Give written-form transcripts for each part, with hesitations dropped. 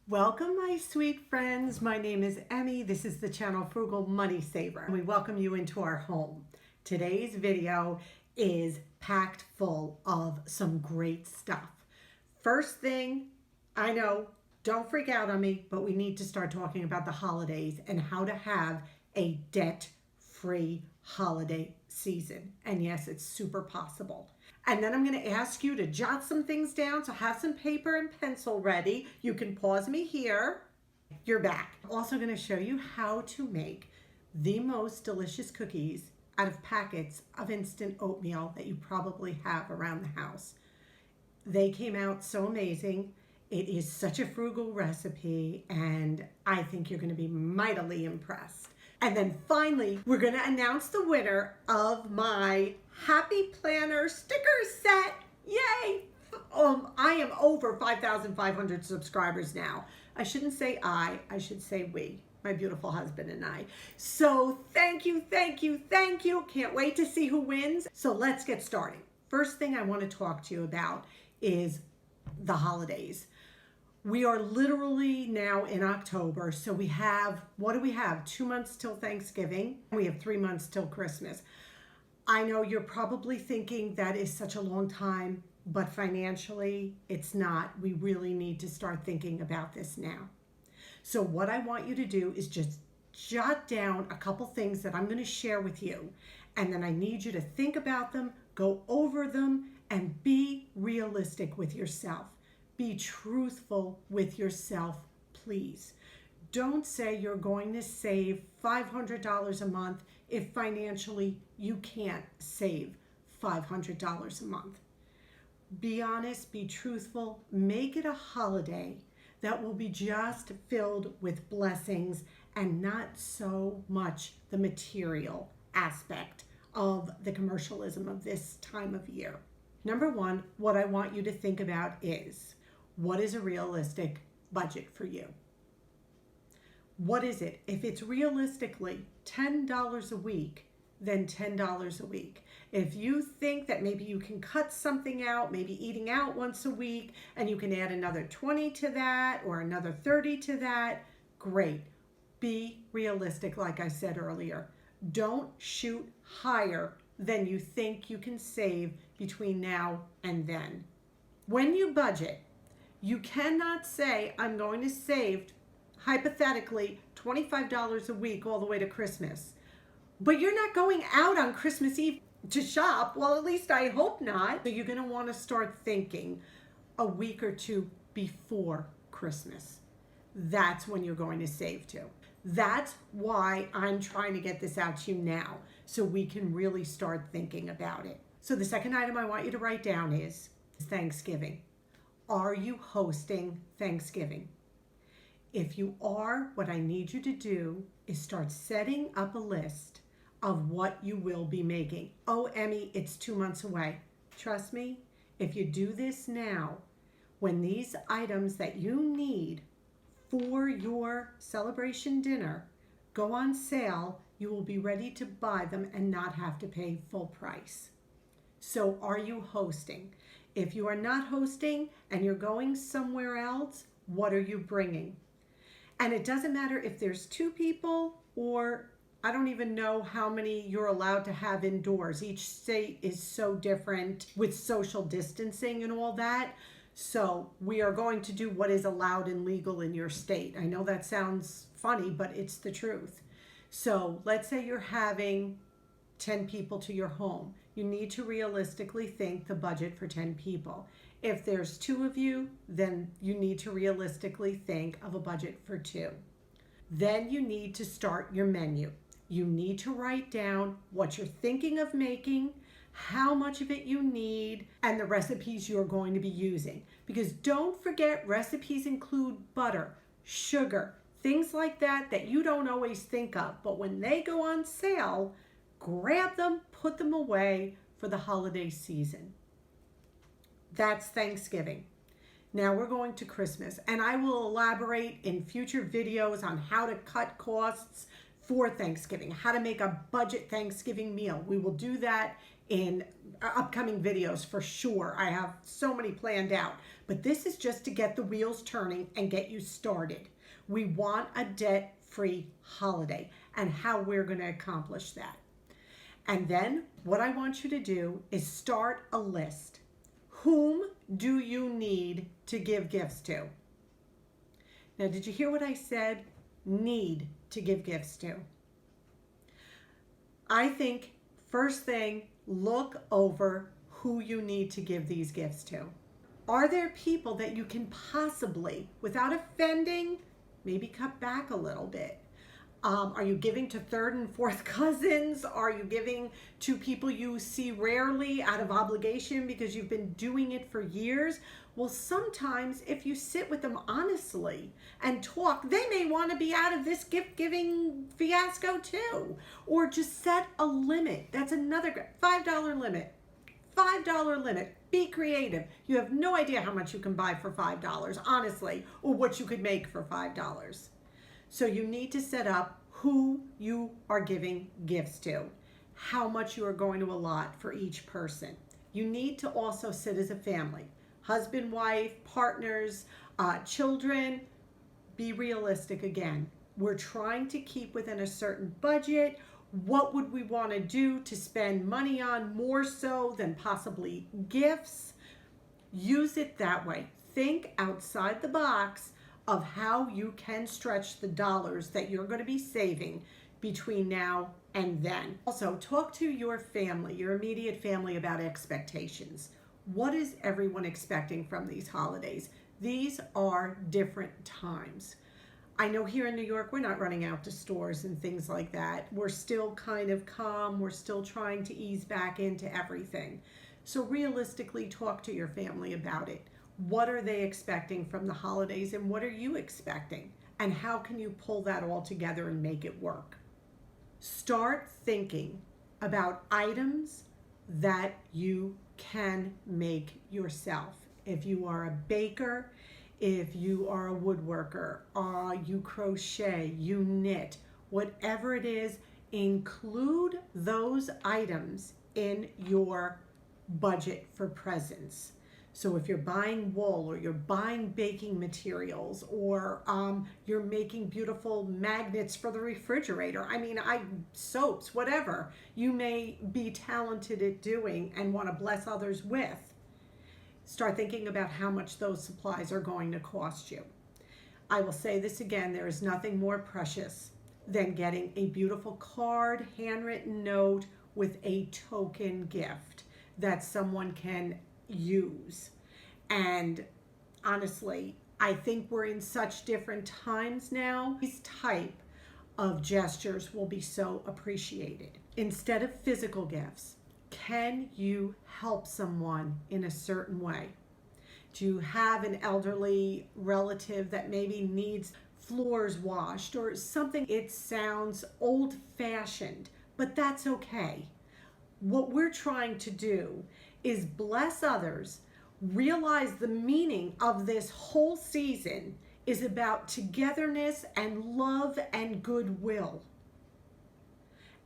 Welcome, my sweet friends. My name is Emmy. This is the channel Frugal Money Saver, and we welcome you into our home. Today's video is packed full of some great stuff. First thing, I know, don't freak out on me, but we need to start talking about the holidays and how to have a debt-free holiday season. And yes, it's super possible. And then I'm going to ask you to jot some things down, so have some paper and pencil ready. You can pause me here. You're back. I'm also going to show you how to make the most delicious cookies out of packets of instant oatmeal that you probably have around the house. They came out so amazing. It is such a frugal recipe, and I think you're going to be mightily impressed. And then finally, we're going to announce the winner of my Happy Planner sticker set. Yay! I am over 5,500 subscribers now. I shouldn't say I should say we, my beautiful husband and I. So thank you, thank you, thank you. Can't wait to see who wins. So let's get started. First thing I want to talk to you about is the holidays. We are literally now in October, so we have, what do we have? 2 months till Thanksgiving. We have 3 months till Christmas. I know you're probably thinking that is such a long time, but financially it's not. We really need to start thinking about this now. So what I want you to do is just jot down a couple things that I'm going to share with you, and then I need you to think about them, go over them, and be realistic with yourself. Be truthful with yourself, please. Don't say you're going to save $500 a month if financially you can't save $500 a month. Be honest, be truthful, make it a holiday that will be just filled with blessings and not so much the material aspect of the commercialism of this time of year. Number one, what I want you to think about is, what is a realistic budget for you? What is it? If it's realistically $10 a week, then $10 a week. If you think that maybe you can cut something out, maybe eating out once a week, and you can add another 20 to that or another 30 to that, great. Be realistic, like I said earlier. Don't shoot higher than you think you can save between now and then. When you budget, you cannot say, I'm going to save, hypothetically, $25 a week all the way to Christmas. But you're not going out on Christmas Eve to shop. Well, at least I hope not. So you're going to want to start thinking a week or two before Christmas. That's when you're going to save to. That's why I'm trying to get this out to you now, so we can really start thinking about it. So the second item I want you to write down is Thanksgiving. Are you hosting Thanksgiving? If you are, what I need you to do is start setting up a list of what you will be making. Oh, Emmy, it's 2 months away. Trust me, if you do this now, when these items that you need for your celebration dinner go on sale, you will be ready to buy them and not have to pay full price. So are you hosting? If you are not hosting and you're going somewhere else, what are you bringing? And it doesn't matter if there's 2 people or I don't even know how many you're allowed to have indoors. Each state is so different with social distancing and all that. So we are going to do what is allowed and legal in your state. I know that sounds funny, but it's the truth. So let's say you're having 10 people to your home. You need to realistically think the budget for 10 people. If there's 2 of you, then you need to realistically think of a budget for 2. Then you need to start your menu. You need to write down what you're thinking of making, how much of it you need, and the recipes you're going to be using. Because don't forget, recipes include butter, sugar, things like that that you don't always think of. But when they go on sale, grab them, put them away for the holiday season. That's Thanksgiving. Now we're going to Christmas, and I will elaborate in future videos on how to cut costs for Thanksgiving, how to make a budget Thanksgiving meal. We will do that in upcoming videos for sure. I have so many planned out. But this is just to get the wheels turning and get you started. We want a debt-free holiday and how we're going to accomplish that. And then what I want you to do is start a list. Whom do you need to give gifts to? Now, did you hear what I said? Need to give gifts to. I think first thing, look over who you need to give these gifts to. Are there people that you can possibly, without offending, maybe cut back a little bit? Are you giving to third and fourth cousins? Are you giving to people you see rarely out of obligation because you've been doing it for years? Well, sometimes if you sit with them honestly and talk, they may want to be out of this gift-giving fiasco too. Or just set a limit. That's another $5 limit. $5 limit. Be creative. You have no idea how much you can buy for $5, honestly, or what you could make for $5. So you need to set up who you are giving gifts to, how much you are going to allot for each person. You need to also sit as a family, husband, wife, partners, children. Be realistic again. We're trying to keep within a certain budget. What would we want to do to spend money on more so than possibly gifts? Use it that way. Think outside the box of how you can stretch the dollars that you're going to be saving between now and then. Also, talk to your family, your immediate family, about expectations. What is everyone expecting from these holidays? These are different times. I know here in New York, we're not running out to stores and things like that. We're still kind of calm. We're still trying to ease back into everything. So realistically, talk to your family about it. What are they expecting from the holidays and what are you expecting? And how can you pull that all together and make it work? Start thinking about items that you can make yourself. If you are a baker, if you are a woodworker, you crochet, you knit, whatever it is, include those items in your budget for presents. So if you're buying wool or you're buying baking materials or you're making beautiful magnets for the refrigerator, soaps, whatever you may be talented at doing and want to bless others with, start thinking about how much those supplies are going to cost you. I will say this again, there is nothing more precious than getting a beautiful card, handwritten note with a token gift that someone can use. And honestly, I think we're in such different times now. These type of gestures will be so appreciated. Instead of physical gifts, can you help someone in a certain way? Do you have an elderly relative that maybe needs floors washed or something? It sounds old-fashioned, but that's okay. What we're trying to do is bless others, realize the meaning of this whole season is about togetherness and love and goodwill.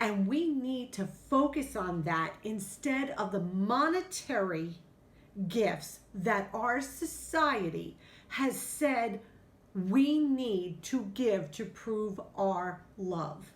And we need to focus on that instead of the monetary gifts that our society has said we need to give to prove our love.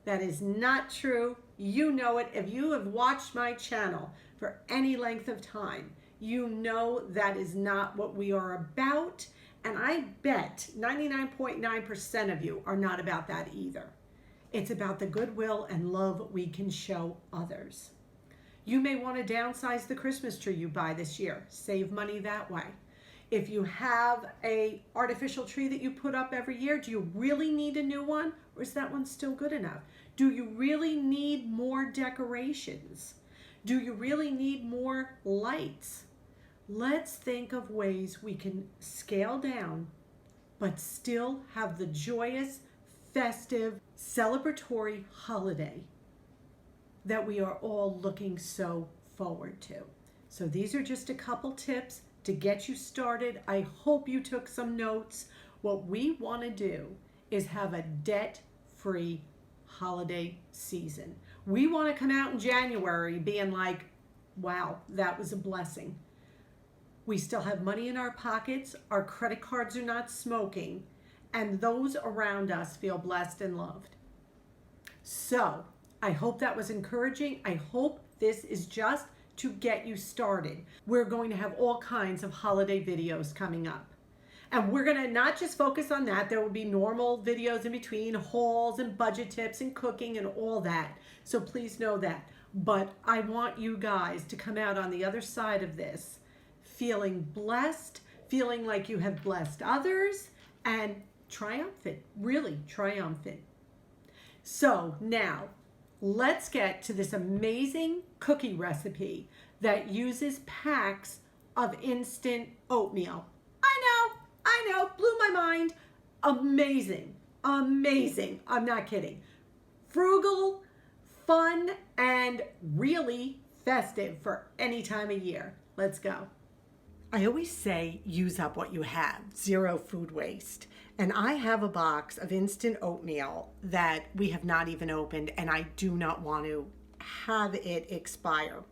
That is not true. You know it. If you have watched my channel for any length of time, you know that is not what we are about. And I bet 99.9% of you are not about that either. It's about the goodwill and love we can show others. You may want to downsize the Christmas tree you buy this year. Save money that way. If you have an artificial tree that you put up every year, do you really need a new one? Or is that one still good enough? Do you really need more decorations? Do you really need more lights? Let's think of ways we can scale down, but still have the joyous, festive, celebratory holiday that we are all looking so forward to. So these are just a couple tips to get you started. I hope you took some notes. What we want to do is have a debt-free holiday season. We want to come out in January being like, wow, that was a blessing. We still have money in our pockets, our credit cards are not smoking, and those around us feel blessed and loved. So, I hope that was encouraging. I hope this is just to get you started. We're going to have all kinds of holiday videos coming up. And we're going to not just focus on that. There will be normal videos in between, hauls and budget tips and cooking and all that. So please know that. But I want you guys to come out on the other side of this feeling blessed, feeling like you have blessed others, and triumphant, really triumphant. So now, let's get to this amazing cookie recipe that uses packs of instant oatmeal. I know, blew my mind. Amazing, amazing. I'm not kidding. Frugal, fun, and really festive for any time of year. Let's go. I always say use up what you have, zero food waste. And I have a box of instant oatmeal that we have not even opened, and I do not want to have it expire.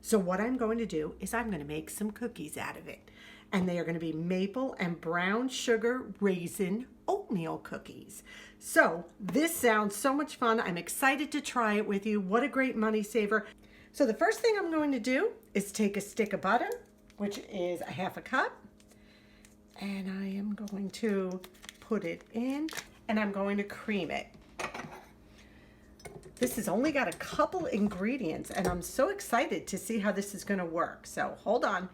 So what I'm going to do is I'm going to make some cookies out of it. And they are going to be maple and brown sugar raisin oatmeal cookies. So this sounds so much fun. I'm excited to try it with you. What a great money saver. So the first thing I'm going to do is take a stick of butter, which is a half a cup. And I am going to put it in and I'm going to cream it. This has only got a couple ingredients and I'm so excited to see how this is going to work. So hold on.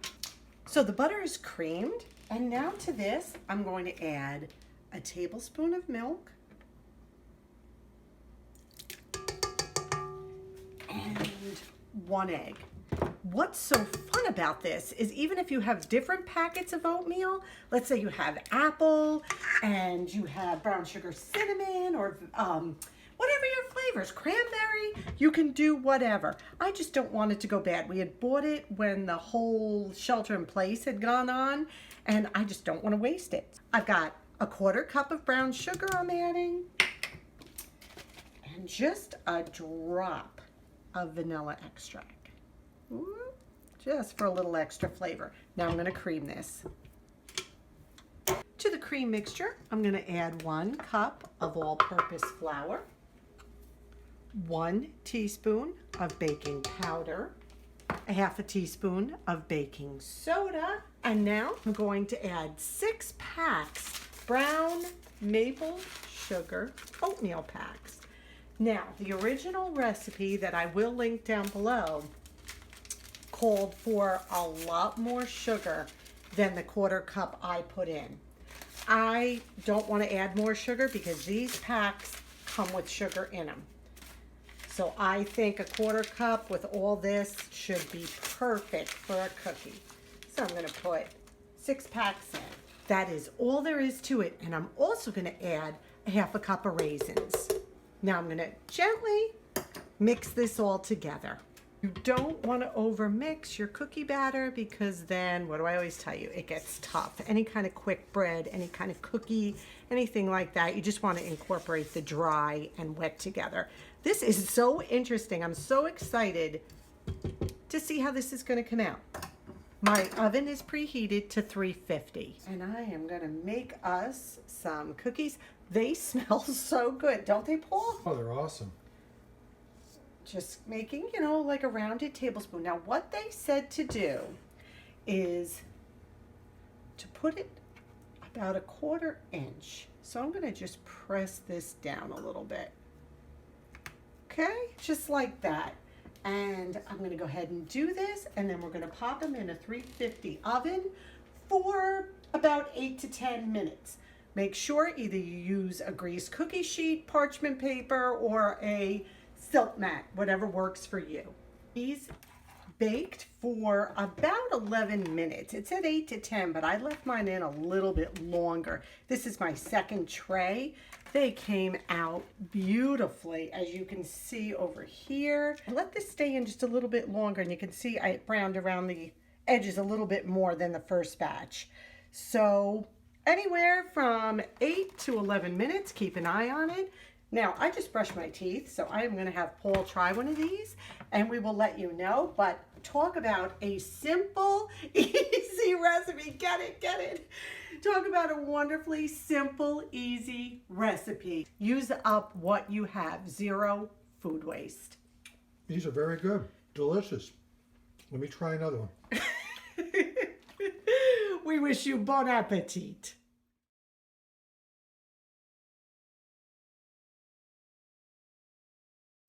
So the butter is creamed, and now to this, I'm going to add a tablespoon of milk and 1 egg. What's so fun about this is even if you have different packets of oatmeal, let's say you have apple and you have brown sugar cinnamon or whatever your flavors, cranberry, you can do whatever. I just don't want it to go bad. We had bought it when the whole shelter in place had gone on, and I just don't want to waste it. I've got a 1/4 cup of brown sugar I'm adding, and just a drop of vanilla extract. Ooh, just for a little extra flavor. Now I'm going to cream this. To the cream mixture, I'm going to add 1 cup of all-purpose flour, 1 teaspoon of baking powder, a 1/2 teaspoon of baking soda, and now I'm going to add 6 packs brown maple sugar oatmeal packs. Now, the original recipe that I will link down below called for a lot more sugar than the 1/4 cup I put in. I don't want to add more sugar because these packs come with sugar in them. So I think a 1/4 cup with all this should be perfect for a cookie. So I'm going to put 6 packs in. That is all there is to it. And I'm also going to add a 1/2 cup of raisins. Now I'm going to gently mix this all together. You don't want to over mix your cookie batter because then, what do I always tell you? It gets tough. Any kind of quick bread, any kind of cookie, anything like that, you just want to incorporate the dry and wet together. This is so interesting. I'm so excited to see how this is going to come out. My oven is preheated to 350 and I am going to make us some cookies. They smell so good, don't they, Paul? Oh, they're awesome. Just making, you know, like a rounded tablespoon. Now, what they said to do is to put it about a 1/4 inch. So I'm going to just press this down a little bit. Okay, just like that. And I'm going to go ahead and do this, and then we're going to pop them in a 350 oven for about 8 to 10 minutes. Make sure either you use a greased cookie sheet, parchment paper, or a silk mat, whatever works for you. These baked for about 11 minutes. It said 8 to 10, but I left mine in a little bit longer. This is my second tray. They came out beautifully, as you can see over here. I let this stay in just a little bit longer, and you can see I browned around the edges a little bit more than the first batch. So anywhere from 8 to 11 minutes, keep an eye on it. Now, I just brushed my teeth, so I am going to have Paul try one of these, and we will let you know. But talk about a simple, easy easy recipe. Get it, get it. Talk about a wonderfully simple, easy recipe. Use up what you have. Zero food waste. These are very good. Delicious. Let me try another one. We wish you bon appetit.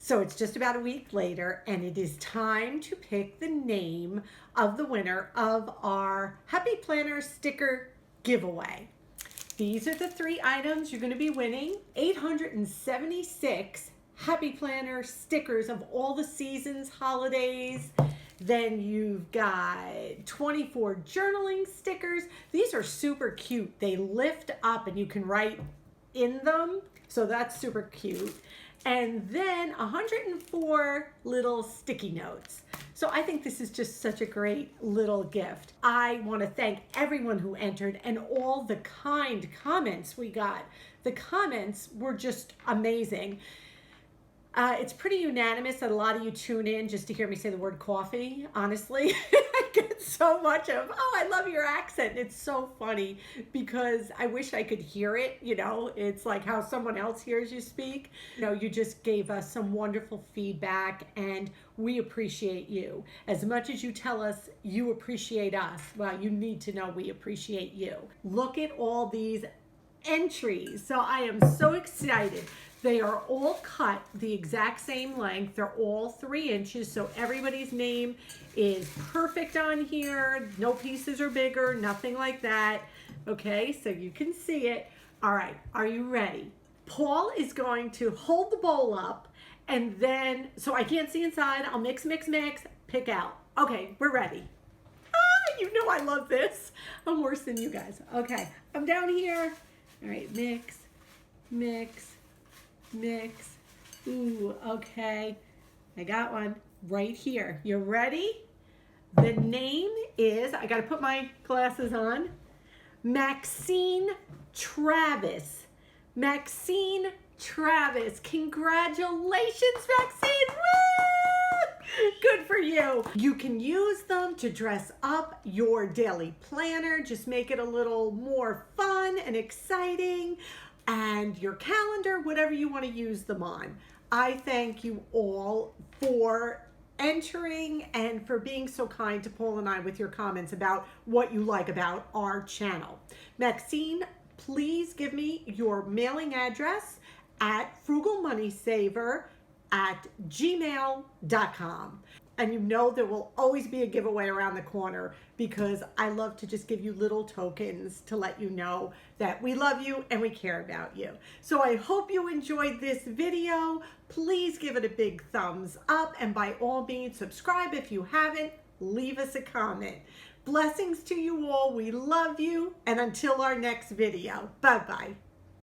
So it's just about a week later, and it is time to pick the name of the winner of our Happy Planner sticker giveaway. These are the 3 items you're going to be winning. 876 Happy Planner stickers of all the seasons, holidays. Then you've got 24 journaling stickers. These are super cute. They lift up and you can write in them. So that's super cute. And then 104 little sticky notes. So I think this is just such a great little gift. I want to thank everyone who entered and all the kind comments we got. The comments were just amazing. It's pretty unanimous that a lot of you tune in just to hear me say the word coffee. Honestly, I get so much of, oh, I love your accent. It's so funny because I wish I could hear it. You know, it's like how someone else hears you speak. You know, you just gave us some wonderful feedback and we appreciate you. As much as you tell us you appreciate us, well, you need to know we appreciate you. Look at all these entries. So I am so excited. They are all cut the exact same length. They're all 3 inches. So everybody's name is perfect on here. No pieces are bigger, nothing like that. Okay, so you can see it. All right, are you ready? Paul is going to hold the bowl up and then, so I can't see inside. I'll mix, pick out. Okay, we're ready. You know I love this. I'm worse than you guys. Okay, I'm down here. All right, mix. Ooh, okay. I got one right here. You ready? The name is, I got to put my glasses on, Maxine Travis. Maxine Travis. Congratulations, Maxine. Woo! Good for you. You can use them to dress up your daily planner. Just make it a little more fun and exciting. And your calendar, whatever you want to use them on. I thank you all for entering and for being so kind to Paul and I with your comments about what you like about our channel. Maxine, please give me your mailing address at frugalmoneysaver@gmail.com. And you know there will always be a giveaway around the corner because I love to just give you little tokens to let you know that we love you and we care about you. So I hope you enjoyed this video. Please give it a big thumbs up and by all means subscribe if you haven't. Leave us a comment. Blessings to you all. We love you. And until our next video, bye-bye.